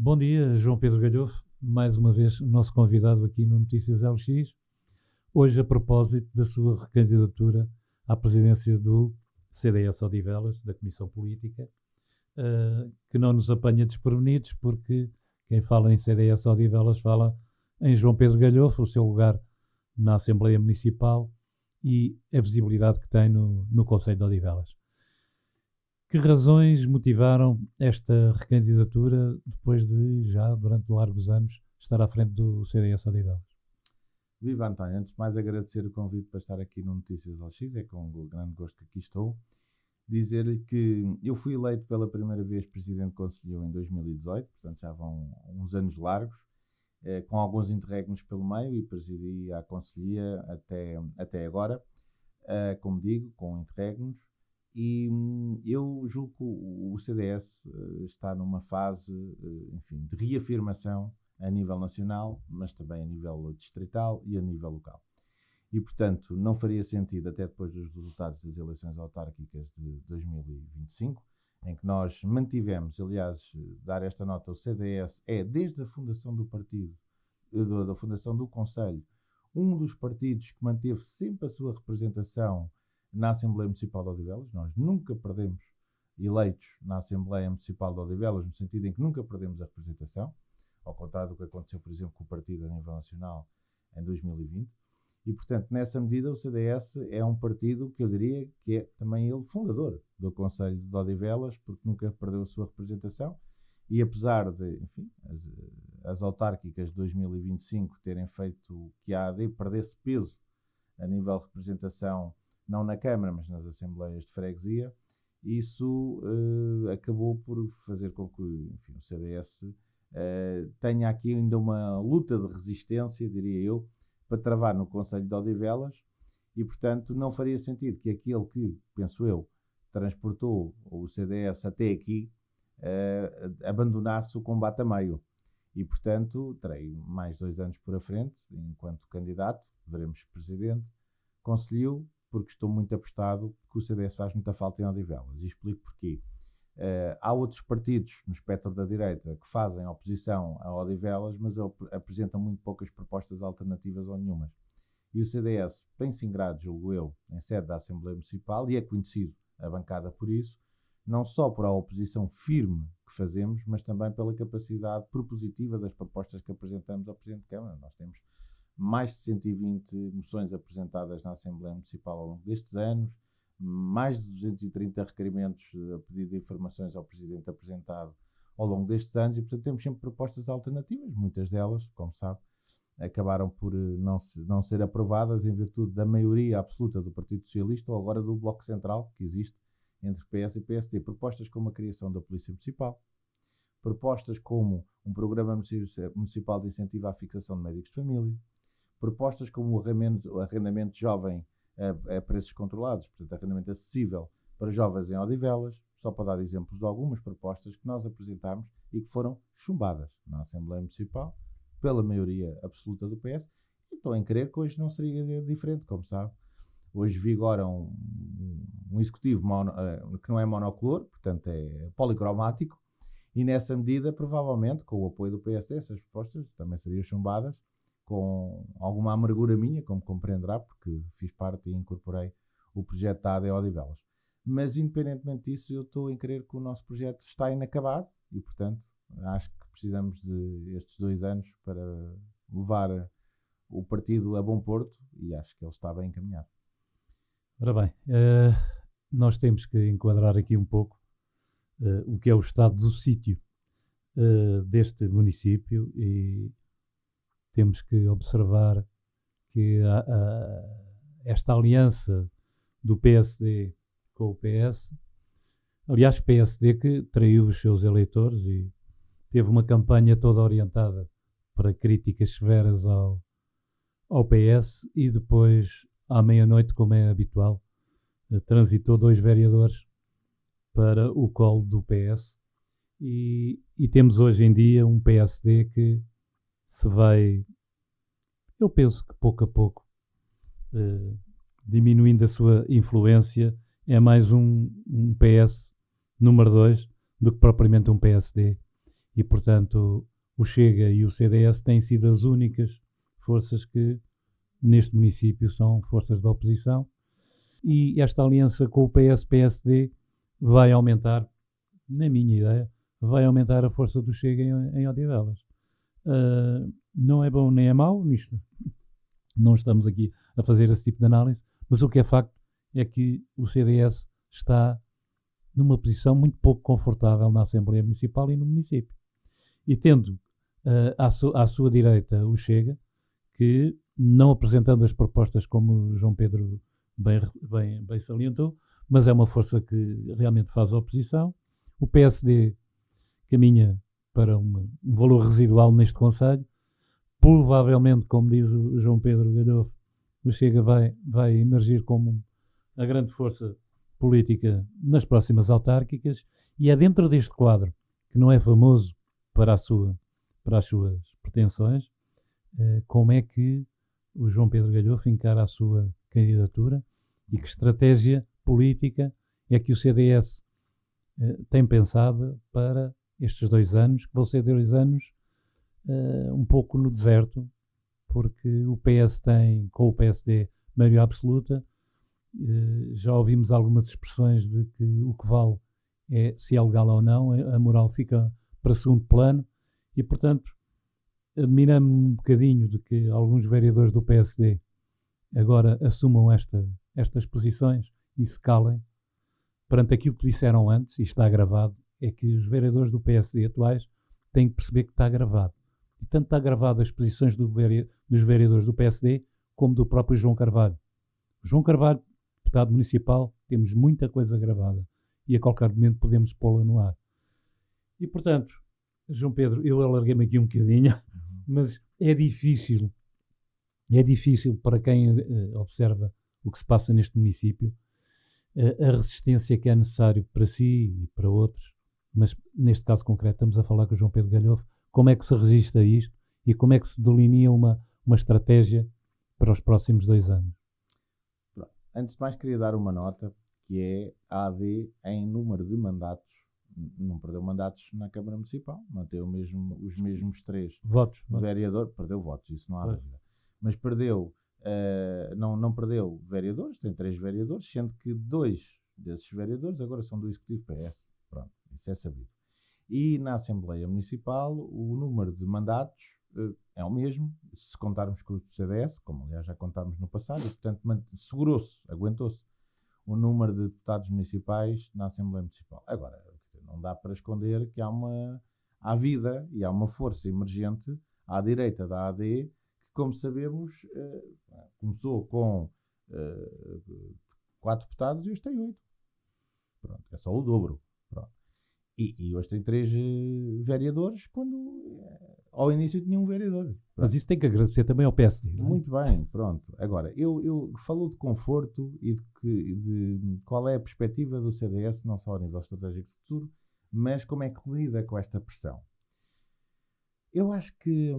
Bom dia, João Pedro Galhofe, mais uma vez nosso convidado aqui no Notícias LX, hoje a propósito da sua recandidatura à presidência do CDS Odivelas, da Comissão Política, que não nos apanha desprevenidos, porque quem fala em CDS Odivelas fala em João Pedro Galhofe, o seu lugar na Assembleia Municipal e a visibilidade que tem no Concelho de Odivelas. Que razões motivaram esta recandidatura depois de, já durante largos anos, estar à frente do CDS Odivelas? Viva António, antes de mais agradecer o convite para estar aqui no Notícias LX, é com grande gosto que aqui estou. Dizer-lhe que eu fui eleito pela primeira vez Presidente Conselheiro em 2018, portanto já vão uns anos largos, com alguns interregnos pelo meio, e presidi a Conselhia até agora, como digo, com interregnos. E eu julgo que o CDS está numa fase, enfim, de reafirmação a nível nacional, mas também a nível distrital e a nível local. E, portanto, não faria sentido, até depois dos resultados das eleições autárquicas de 2025, em que nós mantivemos, aliás, dar esta nota, o CDS é, desde a fundação do partido, da fundação do Conselho, um dos partidos que manteve sempre a sua representação na Assembleia Municipal de Odivelas. Nós nunca perdemos eleitos na Assembleia Municipal de Odivelas, no sentido em que nunca perdemos a representação, ao contrário do que aconteceu, por exemplo, com o partido a nível nacional em 2020. E, portanto, nessa medida, o CDS é um partido que eu diria que é também ele fundador do Concelho de Odivelas, porque nunca perdeu a sua representação. E apesar de, enfim, as autárquicas de 2025 terem feito que a AD perdesse peso a nível de representação, não na Câmara, mas nas Assembleias de Freguesia, isso acabou por fazer com que, enfim, o CDS tenha aqui ainda uma luta de resistência, diria eu, para travar no Concelho de Odivelas, e, portanto, não faria sentido que aquele que, penso eu, transportou o CDS até aqui, abandonasse o combate a meio. E, portanto, terei mais 2 anos por a frente, enquanto candidato, veremos presidente, conselheiro, porque estou muito apostado que o CDS faz muita falta em Odivelas. E explico porquê. Há outros partidos no espectro da direita que fazem oposição a Odivelas, mas apresentam muito poucas propostas alternativas ou nenhumas. E o CDS tem-se ingrado, julgo eu, em sede da Assembleia Municipal, e é conhecido a bancada por isso, não só por a oposição firme que fazemos, mas também pela capacidade propositiva das propostas que apresentamos ao Presidente de Câmara. Nós temos mais de 120 moções apresentadas na Assembleia Municipal ao longo destes anos, mais de 230 requerimentos a pedido de informações ao Presidente apresentado ao longo destes anos, e, portanto, temos sempre propostas alternativas. Muitas delas, como sabe, acabaram por não ser aprovadas em virtude da maioria absoluta do Partido Socialista ou agora do Bloco Central que existe entre PS e PSD. Propostas como a criação da Polícia Municipal, propostas como um programa municipal de incentivo à fixação de médicos de família, propostas como o arrendamento jovem a preços controlados, portanto, arrendamento acessível para jovens em Odivelas, só para dar exemplos de algumas propostas que nós apresentámos e que foram chumbadas na Assembleia Municipal pela maioria absoluta do PS. E estou em crer que hoje não seria diferente, como sabe. Hoje vigora um executivo que não é monocolor, portanto é policromático, e nessa medida, provavelmente, com o apoio do PSD, essas propostas também seriam chumbadas, com alguma amargura minha, como compreenderá, porque fiz parte e incorporei o projeto da AD Odivelas. Mas, independentemente disso, eu estou em crer que o nosso projeto está inacabado e, portanto, acho que precisamos de estes 2 anos para levar o partido a bom porto, e acho que ele está bem encaminhado. Ora bem, nós temos que enquadrar aqui um pouco o que é o estado do sítio deste município, e temos que observar que esta aliança do PSD com o PS, aliás, PSD que traiu os seus eleitores e teve uma campanha toda orientada para críticas severas ao PS, e depois, à meia-noite, como é habitual, transitou 2 vereadores para o colo do PS, e temos hoje em dia um PSD que se vai, eu penso que pouco a pouco, diminuindo a sua influência, é mais um PS número 2 do que propriamente um PSD, E, portanto, o Chega e o CDS têm sido as únicas forças que, neste município, são forças de oposição. E esta aliança com o PS-PSD vai aumentar, na minha ideia, vai aumentar a força do Chega em Odivelas. Não é bom nem é mau nisto. Não estamos aqui a fazer esse tipo de análise, mas o que é facto é que o CDS está numa posição muito pouco confortável na Assembleia Municipal e no município. E tendo à sua direita o Chega, que não apresentando as propostas como o João Pedro bem salientou, mas é uma força que realmente faz oposição. O PSD caminha para um valor residual neste concelho. Provavelmente, como diz o João Pedro Galhofe, o Chega vai emergir como a grande força política nas próximas autárquicas, e é dentro deste quadro, que não é famoso para as suas pretensões, como é que o João Pedro Galhofe encara a sua candidatura e que estratégia política é que o CDS tem pensado para estes 2 anos, que vão ser 2 anos um pouco no deserto, porque o PS tem, com o PSD, maioria absoluta. Já ouvimos algumas expressões de que o que vale é se é legal ou não, a moral fica para segundo plano, e, portanto, admira-me um bocadinho de que alguns vereadores do PSD agora assumam estas posições e se calem perante aquilo que disseram antes, e está gravado, é que os vereadores do PSD atuais têm que perceber que está gravado. E tanto está gravado as posições dos vereadores do PSD como do próprio João Carvalho. O João Carvalho, deputado municipal, temos muita coisa gravada e a qualquer momento podemos pô-la no ar. E, portanto, João Pedro, eu alarguei-me aqui um bocadinho, mas é difícil para quem observa o que se passa neste município, a resistência que é necessário para si e para outros, mas neste caso concreto estamos a falar com o João Pedro Galhofe, como é que se resiste a isto e como é que se delinea uma estratégia para os próximos 2 anos? Antes de mais, queria dar uma nota, que é a AD em número de mandatos. Não perdeu mandatos na Câmara Municipal, manteve os mesmos 3 votos. Vereador, perdeu votos, isso não há dúvida. Mas perdeu, não perdeu vereadores, tem 3 vereadores, sendo que 2 desses vereadores agora são do Executivo PS. Pronto, isso é sabido. E na Assembleia Municipal o número de mandatos é o mesmo, se contarmos com o CDS, como aliás já contámos no passado, e portanto segurou-se, aguentou-se o número de deputados municipais na Assembleia Municipal. Agora, não dá para esconder que há vida e há uma força emergente à direita da AD, que, como sabemos, começou com 4 deputados e hoje tem 8. Pronto, é só o dobro. Pronto. E hoje tem 3 vereadores, quando ao início tinha um vereador. Pronto. Mas isso tem que agradecer também ao PSD. Não é? Muito bem, pronto. Agora, eu falo de conforto e de qual é a perspectiva do CDS, não só a nível estratégico de futuro, mas como é que lida com esta pressão. Eu acho que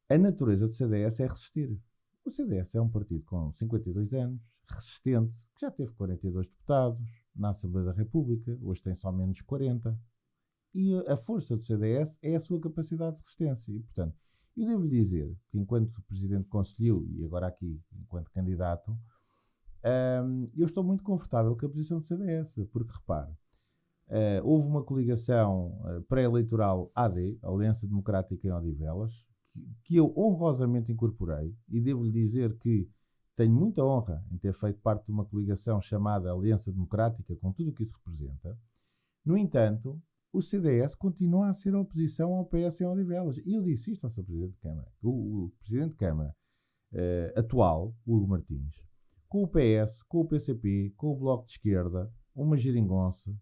a natureza do CDS é resistir. O CDS é um partido com 52 anos, resistente, que já teve 42 deputados na Assembleia da República, hoje tem só menos 40. E a força do CDS é a sua capacidade de resistência. E, portanto, eu devo lhe dizer que, enquanto Presidente Conselho e agora aqui, enquanto candidato, eu estou muito confortável com a posição do CDS, porque, repare, houve uma coligação pré-eleitoral AD, Aliança Democrática em Odivelas, que eu honrosamente incorporei, e devo-lhe dizer que tenho muita honra em ter feito parte de uma coligação chamada Aliança Democrática, com tudo o que isso representa. No entanto, o CDS continua a ser a oposição ao PS em Odivelas. E eu disse isto ao Sr. Presidente de Câmara. O Presidente de Câmara atual, Hugo Martins, com o PS, com o PCP, com o Bloco de Esquerda, uma geringonça,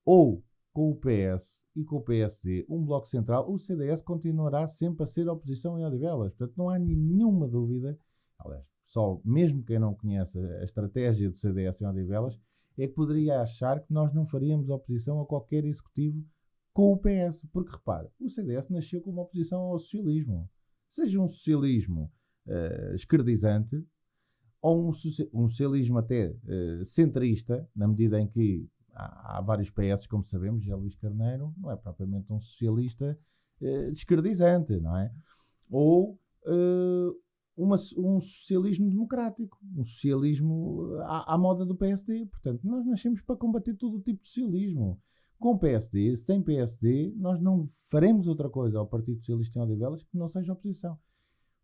ou com o PS e com o PSD, um Bloco Central, o CDS continuará sempre a ser a oposição em Odivelas. Portanto, não há nenhuma dúvida, aliás, só mesmo quem não conhece a estratégia do CDS em Odivelas, é que poderia achar que nós não faríamos oposição a qualquer executivo com o PS. Porque, repare, o CDS nasceu como oposição ao socialismo. Seja um socialismo esquerdizante, ou um socialismo até centrista, na medida em que há vários PS, como sabemos, José Luís Carneiro não é propriamente um socialista descredizante, não é? Ou um socialismo democrático, um socialismo à moda do PSD. Portanto, nós nascemos para combater todo o tipo de socialismo. Com PSD, sem PSD, nós não faremos outra coisa ao Partido Socialista em Odivelas que não seja oposição.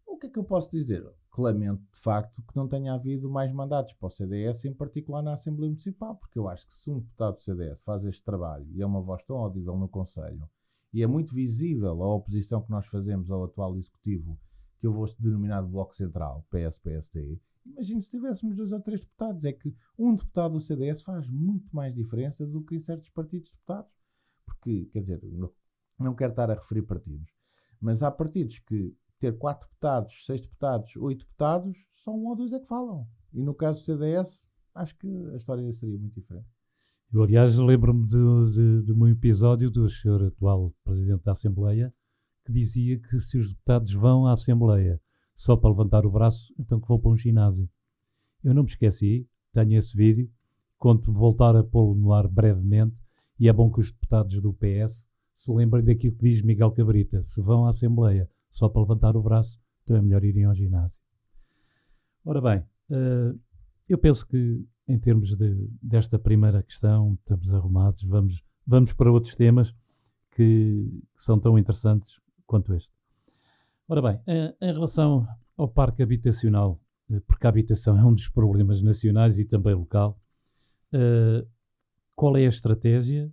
O que é que eu posso dizer? Que lamento, de facto, que não tenha havido mais mandatos para o CDS, em particular na Assembleia Municipal, porque eu acho que se um deputado do CDS faz este trabalho e é uma voz tão audível no Conselho, e é muito visível a oposição que nós fazemos ao atual Executivo, que eu vou denominar de Bloco Central, PS-PSD, imagino se tivéssemos 2 ou 3 deputados. É que um deputado do CDS faz muito mais diferença do que em certos partidos deputados. Porque, quer dizer, não quero estar a referir partidos, mas há partidos que ter 4 deputados, 6 deputados, 8 deputados, só 1 ou 2 é que falam. E no caso do CDS, acho que a história seria muito diferente. Eu, aliás, lembro-me de um episódio do senhor atual Presidente da Assembleia que dizia que se os deputados vão à Assembleia só para levantar o braço, então que vão para um ginásio. Eu não me esqueci, tenho esse vídeo, conto voltar a pô-lo no ar brevemente, e é bom que os deputados do PS se lembrem daquilo que diz Miguel Cabrita: se vão à Assembleia só para levantar o braço, então é melhor irem ao ginásio. Ora bem, eu penso que em termos desta primeira questão estamos arrumados, vamos para outros temas que são tão interessantes quanto este. Ora bem, em relação ao parque habitacional, porque a habitação é um dos problemas nacionais e também local, qual é a estratégia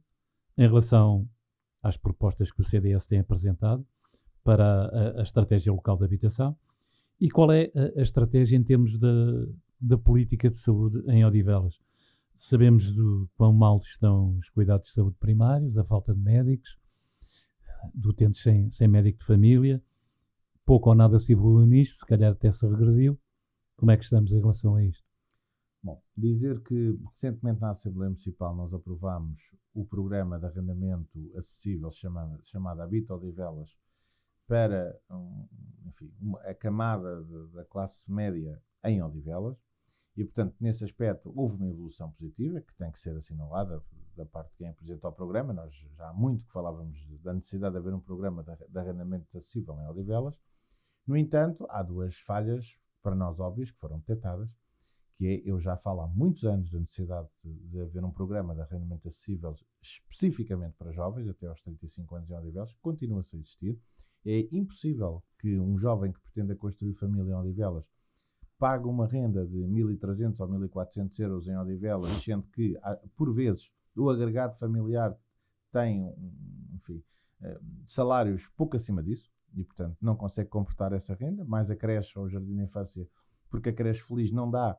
em relação às propostas que o CDS tem apresentado para a estratégia local de habitação, e qual é a estratégia em termos da política de saúde em Odivelas? Sabemos do quão mal estão os cuidados de saúde primários, a falta de médicos, de utentes sem médico de família, pouco ou nada se evoluiu nisto, se calhar até se regrediu. Como é que estamos em relação a isto? Bom, dizer que recentemente na Assembleia Municipal nós aprovámos o programa de arrendamento acessível chamado Habita Odivelas para a camada da classe média em Odivelas, e portanto nesse aspecto houve uma evolução positiva que tem que ser assinalada da parte de quem apresentou o programa. Nós já há muito que falávamos da necessidade de haver um programa de arrendamento acessível em Odivelas. No entanto, há 2 falhas para nós óbvias que foram detectadas, que é, eu já falo há muitos anos da necessidade de haver um programa de arrendamento acessível especificamente para jovens até aos 35 anos em Odivelas, que continua-se a existir. É impossível que um jovem que pretenda construir família em Odivelas pague uma renda de 1.300 ou 1.400 euros em Odivelas, sendo que, por vezes, o agregado familiar tem, salários pouco acima disso e, portanto, não consegue comportar essa renda, mais a creche ou o jardim de infância, porque a creche feliz não dá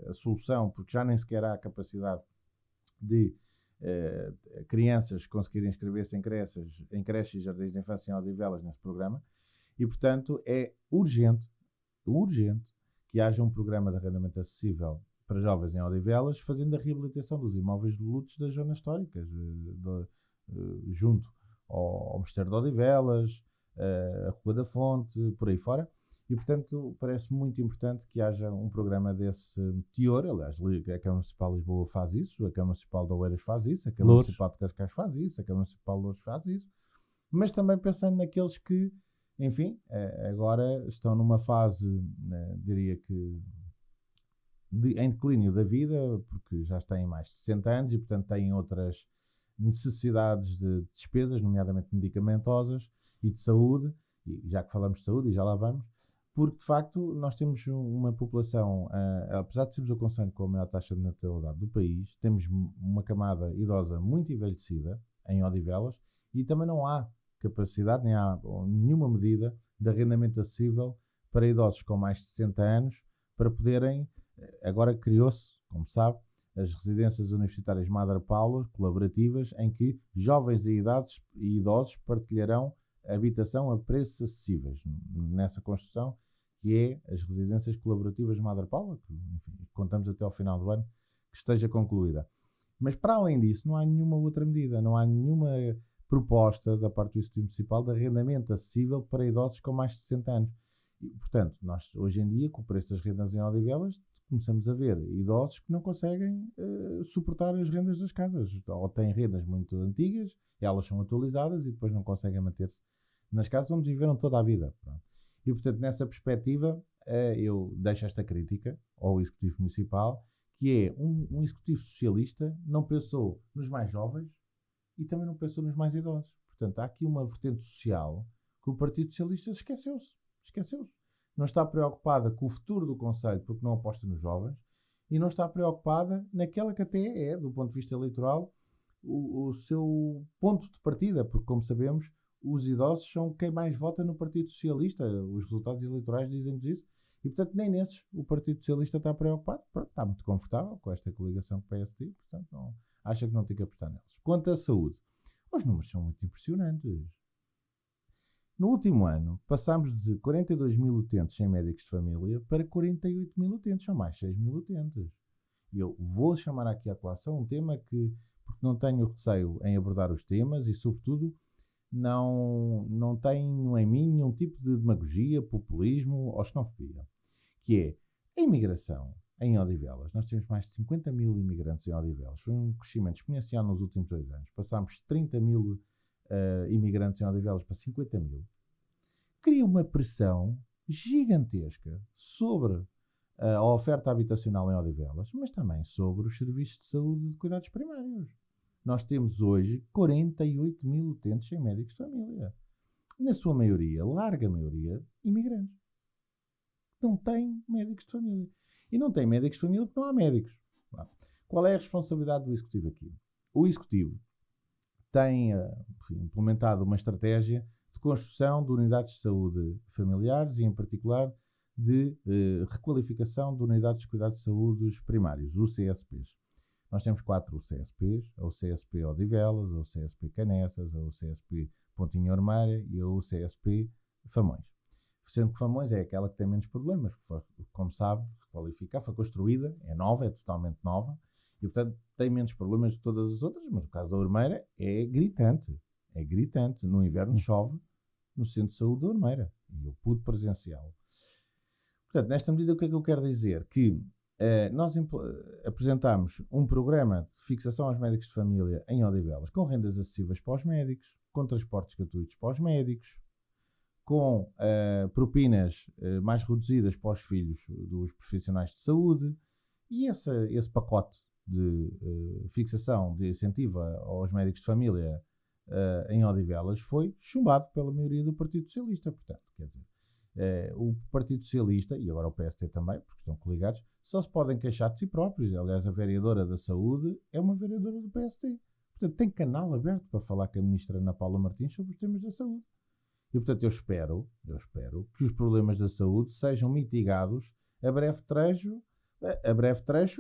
a solução, porque já nem sequer há a capacidade de crianças conseguirem inscrever-se em creches e jardins de infância em Odivelas nesse programa, e, portanto, é urgente que haja um programa de arrendamento acessível para jovens em Odivelas, fazendo a reabilitação dos imóveis de lutos das zonas históricas, junto ao Mosteiro de Odivelas, a Rua da Fonte, por aí fora. E, portanto, parece muito importante que haja um programa desse teor. Aliás, a Câmara Municipal de Lisboa faz isso, a Câmara Municipal de Oeiras faz isso, a Câmara Municipal de Cascais faz isso, a Câmara Municipal de Loures faz isso. Mas também pensando naqueles que, enfim, agora estão numa fase, diria que, em declínio da vida, porque já têm mais de 60 anos e, portanto, têm outras necessidades de despesas, nomeadamente medicamentosas e de saúde, e já que falamos de saúde, e já lá vamos, porque, de facto, nós temos uma população, apesar de sermos o concelho com a maior taxa de natalidade do país, temos uma camada idosa muito envelhecida em Odivelas, e também não há capacidade, nem há nenhuma medida de arrendamento acessível para idosos com mais de 60 anos, para poderem, agora criou-se, como sabe, as residências universitárias Madre Paula, colaborativas, em que jovens e idosos partilharão a habitação a preços acessíveis nessa construção, que é as residências colaborativas Madre Paula, que, enfim, contamos até ao final do ano que esteja concluída. Mas, para além disso, não há nenhuma outra medida, não há nenhuma proposta da parte do Instituto Municipal de arrendamento acessível para idosos com mais de 60 anos. E, portanto, nós hoje em dia, com o preço das rendas em Odivelas, começamos a ver idosos que não conseguem suportar as rendas das casas, ou têm rendas muito antigas, elas são atualizadas e depois não conseguem manter-se nas casas onde viveram toda a vida. Pronto. E, portanto, nessa perspectiva, eu deixo esta crítica ao Executivo Municipal, que é um Executivo Socialista não pensou nos mais jovens e também não pensou nos mais idosos. Portanto, há aqui uma vertente social que o Partido Socialista esqueceu-se. Não está preocupada com o futuro do Conselho porque não aposta nos jovens e não está preocupada naquela que até é, do ponto de vista eleitoral, o seu ponto de partida, porque, como sabemos, os idosos são quem mais vota no Partido Socialista. Os resultados eleitorais dizem-nos isso. E, portanto, nem nesses o Partido Socialista está preocupado. Pronto, está muito confortável com esta coligação com o PSD. Portanto, não, acha que não tem que apostar neles. Quanto à saúde, os números são muito impressionantes. No último ano, passámos de 42 mil utentes sem médicos de família para 48 mil utentes. São mais 6 mil utentes. E eu vou chamar aqui à colação um tema que, porque não tenho receio em abordar os temas e, sobretudo, não tenho em mim nenhum tipo de demagogia, populismo ou xenofobia, que é a imigração em Odivelas. Nós temos mais de 50 mil imigrantes em Odivelas. Foi um crescimento exponencial nos últimos 2 anos. Passámos de 30 mil imigrantes em Odivelas para 50 mil. Cria uma pressão gigantesca sobre a oferta habitacional em Odivelas, mas também sobre os serviços de saúde e de cuidados primários. Nós temos hoje 48 mil utentes sem médicos de família. Na sua maioria, larga maioria, imigrantes. Não têm médicos de família. E não têm médicos de família porque não há médicos. Qual é a responsabilidade do Executivo aqui? O Executivo tem implementado uma estratégia de construção de unidades de saúde familiares e, em particular, de requalificação de unidades de cuidados de saúde primários, UCSPs. Nós temos 4 UCSPs, a UCSP Odivelas, a UCSP Canessas, a UCSP Pontinho Ormeira e a UCSP Famões. Sendo que Famões é aquela que tem menos problemas, foi, como sabe, requalificar, foi construída, é nova, é totalmente nova, e portanto tem menos problemas de todas as outras, mas o caso da Ormeira é gritante. No inverno chove no centro de saúde da Ormeira, e eu pude presenciá-lo. Portanto, nesta medida, o que é que eu quero dizer? Que nós apresentámos um programa de fixação aos médicos de família em Odivelas, com rendas acessíveis para os médicos, com transportes gratuitos para os médicos, com propinas mais reduzidas para os filhos dos profissionais de saúde, e esse pacote de fixação de incentivo aos médicos de família em Odivelas foi chumbado pela maioria do Partido Socialista. Portanto, quer dizer, o Partido Socialista, e agora o PST também, porque estão coligados, só se podem queixar de si próprios. Aliás, a vereadora da Saúde é uma vereadora do PST. Portanto, tem canal aberto para falar com a ministra Ana Paula Martins sobre os temas da saúde. E, portanto, eu espero que os problemas da saúde sejam mitigados a breve trecho,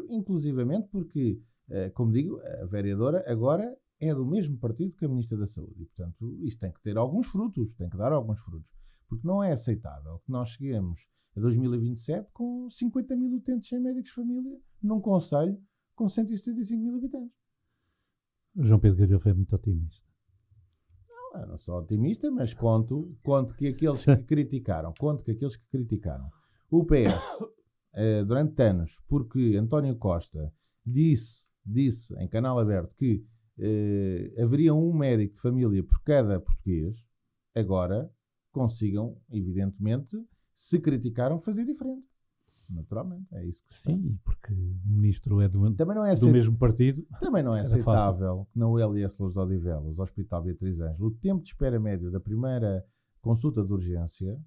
inclusivamente porque, como digo, a vereadora agora é do mesmo partido que a ministra da Saúde. E, portanto, isso tem que ter alguns frutos, tem que dar alguns frutos. Porque não é aceitável que nós cheguemos a 2027 com 50 mil utentes sem médicos de família num concelho com 175 mil habitantes. O João Pedro Galhão foi muito otimista. Eu não sou otimista, mas conto que aqueles que criticaram, o PS durante anos, porque António Costa disse em canal aberto que haveria um médico de família por cada português, agora consigam, evidentemente, se criticaram, fazer diferente. Naturalmente, é isso que se faz. Sim, porque o ministro é do mesmo partido. Também não é aceitável que na ULS Lourdes de Odivelas, Hospital Beatriz Ângelo, o tempo de espera médio da primeira consulta de urgência,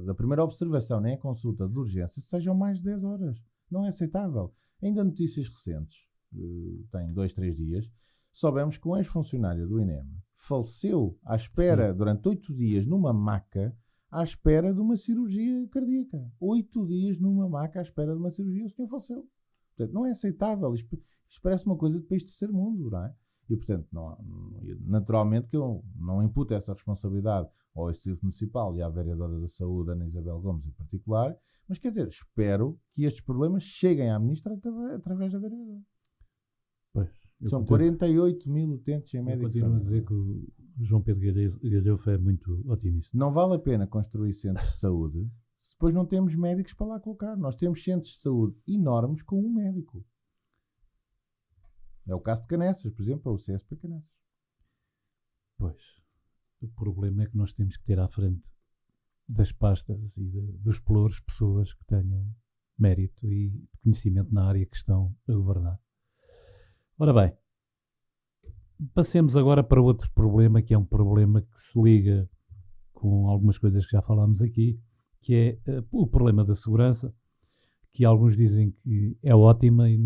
da primeira observação, nem a consulta de urgência, sejam mais de 10 horas. Não é aceitável. Ainda notícias recentes, tem 2-3 dias, soubemos que um ex-funcionário do INEM faleceu à espera, durante 8 dias, numa maca, à espera de uma cirurgia cardíaca. 8 dias numa maca à espera de uma cirurgia, o senhor faleceu. Portanto, não é aceitável. Isto parece uma coisa de país de terceiro mundo, não é? E, portanto, naturalmente que eu não imputo essa responsabilidade ao Executivo Municipal e à Vereadora da Saúde, Ana Isabel Gomes, em particular, mas, quer dizer, espero que estes problemas cheguem à Ministra através da Vereadora. Pois, são 48 mil utentes em médicos. Eu continuo a dizer que o João Pedro Galhão foi muito otimista. Não vale a pena construir centros de saúde depois não temos médicos para lá colocar. Nós temos centros de saúde enormes com um médico. É o caso de Canessas, por exemplo, é o CSP Canessas. Pois, o problema é que nós temos que ter à frente das pastas e dos pelouros pessoas que tenham mérito e conhecimento na área que estão a governar. Ora bem, passemos agora para outro problema, que é um problema que se liga com algumas coisas que já falámos aqui, que é o problema da segurança, que alguns dizem que é ótima e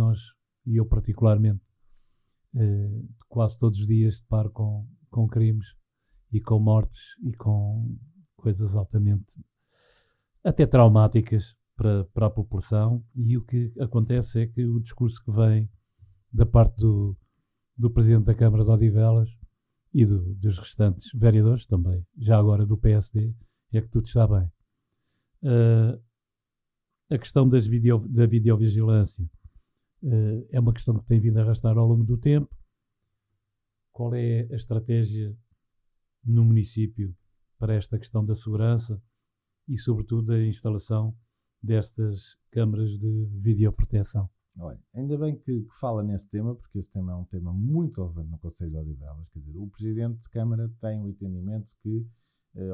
eu particularmente, quase todos os dias deparo com crimes e com mortes e com coisas altamente até traumáticas para a população, e o que acontece é que o discurso que vem da parte do Presidente da Câmara de Odivelas e dos restantes vereadores também, já agora do PSD, é que tudo está bem. A questão da videovigilância é uma questão que tem vindo a arrastar ao longo do tempo. Qual é a estratégia no município para esta questão da segurança e, sobretudo, a instalação destas câmaras de videoproteção? Olha, ainda bem que fala nesse tema, porque esse tema é um tema muito relevante no Conselho de Odivelas. Quer dizer, o Presidente de Câmara tem o entendimento que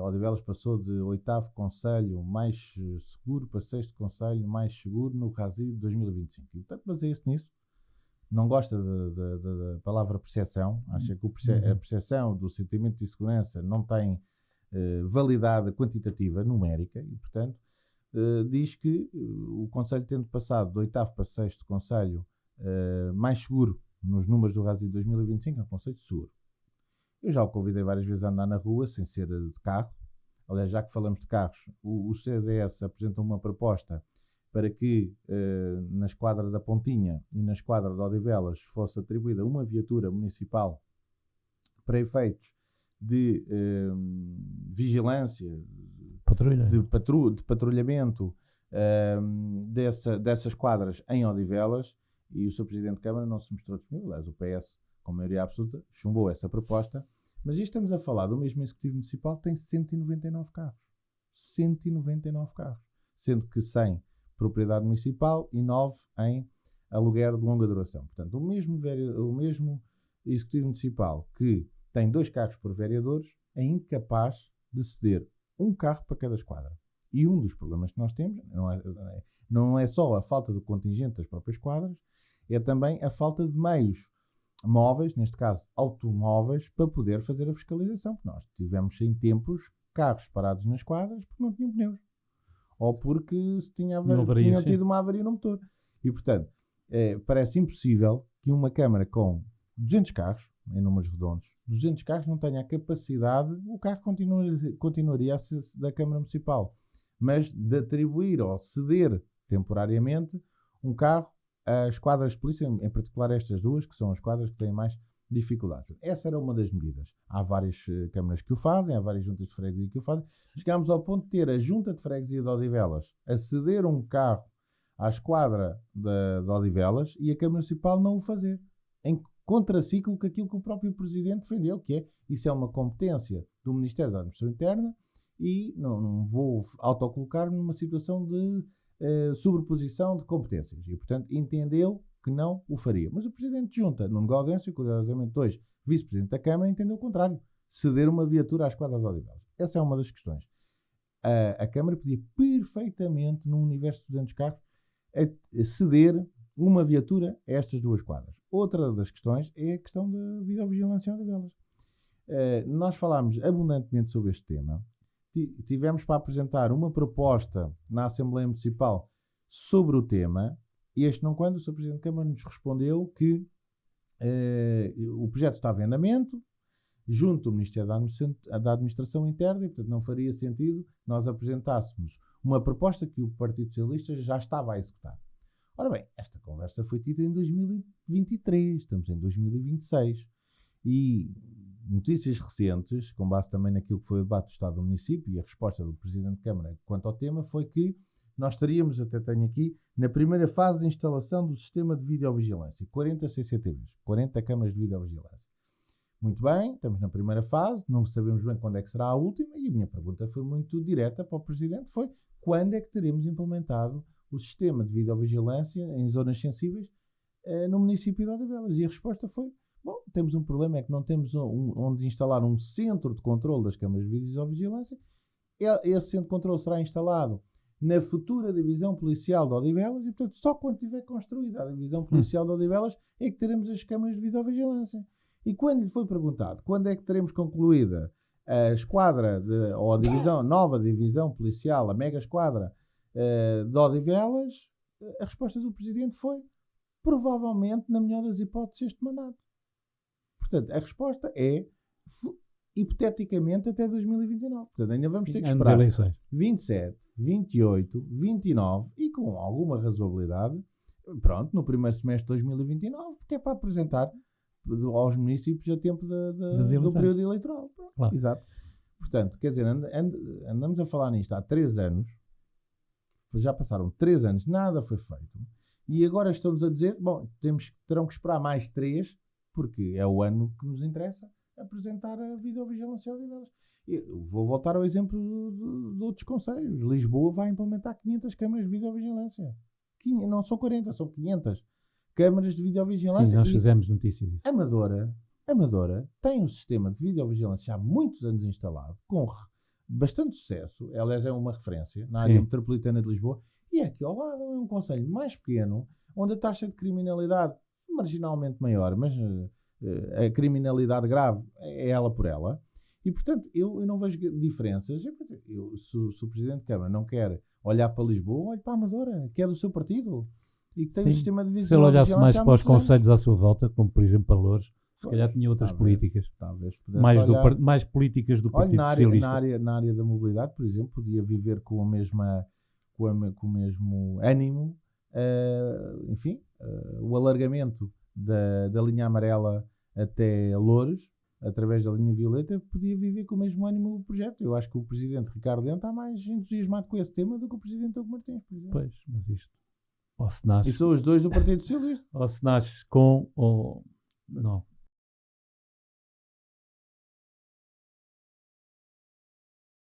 Odivelas passou de 8º Conselho mais seguro para 6º Conselho mais seguro no RASI de 2025. E, portanto, baseia-se nisso. Não gosta da palavra percepção. Acha que a percepção do sentimento de segurança não tem validade quantitativa, numérica, e, portanto, diz que o Conselho, tendo passado de 8º para 6º Conselho mais seguro nos números do RASI de 2025, é um Conselho seguro. Eu já o convidei várias vezes a andar na rua sem ser de carro. Aliás, já que falamos de carros, o CDS apresentou uma proposta para que na esquadra da Pontinha e na esquadra de Odivelas fosse atribuída uma viatura municipal para efeitos de vigilância, de patrulhamento dessas quadras em Odivelas, e o Sr. Presidente de Câmara não se mostrou disponível. Aliás, o PS, com maioria absoluta, chumbou essa proposta. Mas isto estamos a falar do mesmo Executivo Municipal que tem 199 carros. 199 carros. Sendo que 100 propriedade municipal e 9 em aluguer de longa duração. Portanto, o mesmo Executivo Municipal que tem 2 carros por vereadores é incapaz de ceder um carro para cada esquadra. E um dos problemas que nós temos não é só a falta de contingente das próprias esquadras, é também a falta de meios móveis, neste caso automóveis, para poder fazer a fiscalização. Nós tivemos em tempos carros parados nas esquadras porque não tinham pneus. Ou porque tinham tido uma avaria no motor. E, portanto, parece impossível que uma Câmara com 200 carros, em números redondos, 200 carros não tenha a capacidade, o carro continuaria a ser da Câmara Municipal, mas de atribuir ou ceder temporariamente um carro às esquadras de polícia, em particular estas duas, que são as esquadras que têm mais dificuldades. Essa era uma das medidas. Há várias câmaras que o fazem, há várias juntas de freguesia que o fazem. Chegámos ao ponto de ter a junta de freguesia de Odivelas a ceder um carro à esquadra de Odivelas e a Câmara Municipal não o fazer. Em contraciclo com aquilo que o próprio Presidente defendeu, que é, isso é uma competência do Ministério da Administração Interna e não vou autocolocar-me numa situação de sobreposição de competências. E, portanto, entendeu que não o faria. Mas o Presidente de Junta, Nuno Gaudêncio, curiosamente 2, Vice-Presidente da Câmara, entendeu o contrário. Ceder uma viatura à esquadra de Odivelas. Essa é uma das questões. A Câmara podia perfeitamente, num universo de 200 carros, ceder uma viatura a estas duas quadras. Outra das questões é a questão da videovigilância em Odivelas. Nós falámos abundantemente sobre este tema. Tivemos para apresentar uma proposta na Assembleia Municipal sobre o tema. Este não quando o Sr. Presidente da Câmara nos respondeu que o projeto estava em andamento junto do Ministério da Administração Interna e, portanto, não faria sentido nós apresentássemos uma proposta que o Partido Socialista já estava a executar. Ora bem, esta conversa foi tida em 2023, estamos em 2026 e notícias recentes, com base também naquilo que foi o debate do Estado do Município e a resposta do Presidente da Câmara quanto ao tema, foi que nós estaríamos, até tenho aqui, na primeira fase de instalação do sistema de videovigilância. 40 CCTVs, 40 câmaras de videovigilância. Muito bem, estamos na primeira fase, não sabemos bem quando é que será a última, e a minha pergunta foi muito direta para o Presidente, foi quando é que teremos implementado o sistema de videovigilância em zonas sensíveis no município de Odivelas? E a resposta foi, bom, temos um problema, é que não temos onde instalar um centro de controle das câmaras de videovigilância. Esse centro de controle será instalado na futura divisão policial de Odivelas e, portanto, só quando tiver construída a divisão policial de Odivelas é que teremos as câmaras de videovigilância. E quando lhe foi perguntado quando é que teremos concluída a esquadra ou a nova divisão policial, a mega esquadra de Odivelas, a resposta do Presidente foi provavelmente, na melhor das hipóteses, este mandato. Portanto, a resposta é hipoteticamente até 2029. Portanto, ainda vamos ter que esperar 27, 28, 29 e com alguma razoabilidade, pronto, no primeiro semestre de 2029, porque é para apresentar aos municípios a tempo do período eleitoral. Claro. Exato. Portanto, quer dizer, andamos a falar nisto há 3 anos, já passaram 3 anos, nada foi feito, e agora estão-nos a dizer, bom, terão que esperar mais 3, porque é o ano que nos interessa apresentar a videovigilância de Odivelas. Vou voltar ao exemplo de outros concelhos. Lisboa vai implementar 500 câmaras de videovigilância. Não são 40, são 500 câmaras de videovigilância. Sim, nós fizemos notícia disso. Amadora tem um sistema de videovigilância há muitos anos instalado, com bastante sucesso. Aliás, é uma referência na área metropolitana de Lisboa. E aqui ao lado é um concelho mais pequeno, onde a taxa de criminalidade marginalmente maior, mas a criminalidade grave é ela por ela. E, portanto, eu não vejo diferenças. Se o Presidente de Câmara não quer olhar para Lisboa, olhe para a Amadora, que é do seu partido. E que tem um sistema de vigilância. Se ele olhasse mais para os concelhos à sua volta, como por exemplo para Loures, se calhar tinha outras políticas. Talvez mais políticas do Partido Socialista. Na área da mobilidade, por exemplo, podia viver com o mesmo ânimo, o alargamento da linha amarela até Loures, através da linha violeta, podia viver com o mesmo ânimo o projeto. Eu acho que o Presidente Ricardo Leão está mais entusiasmado com esse tema do que o Presidente Hugo Martins, por exemplo. Pois, mas isto... Ou se nasce... E são os dois do Partido Socialista. Ou se nasce com ou... Não.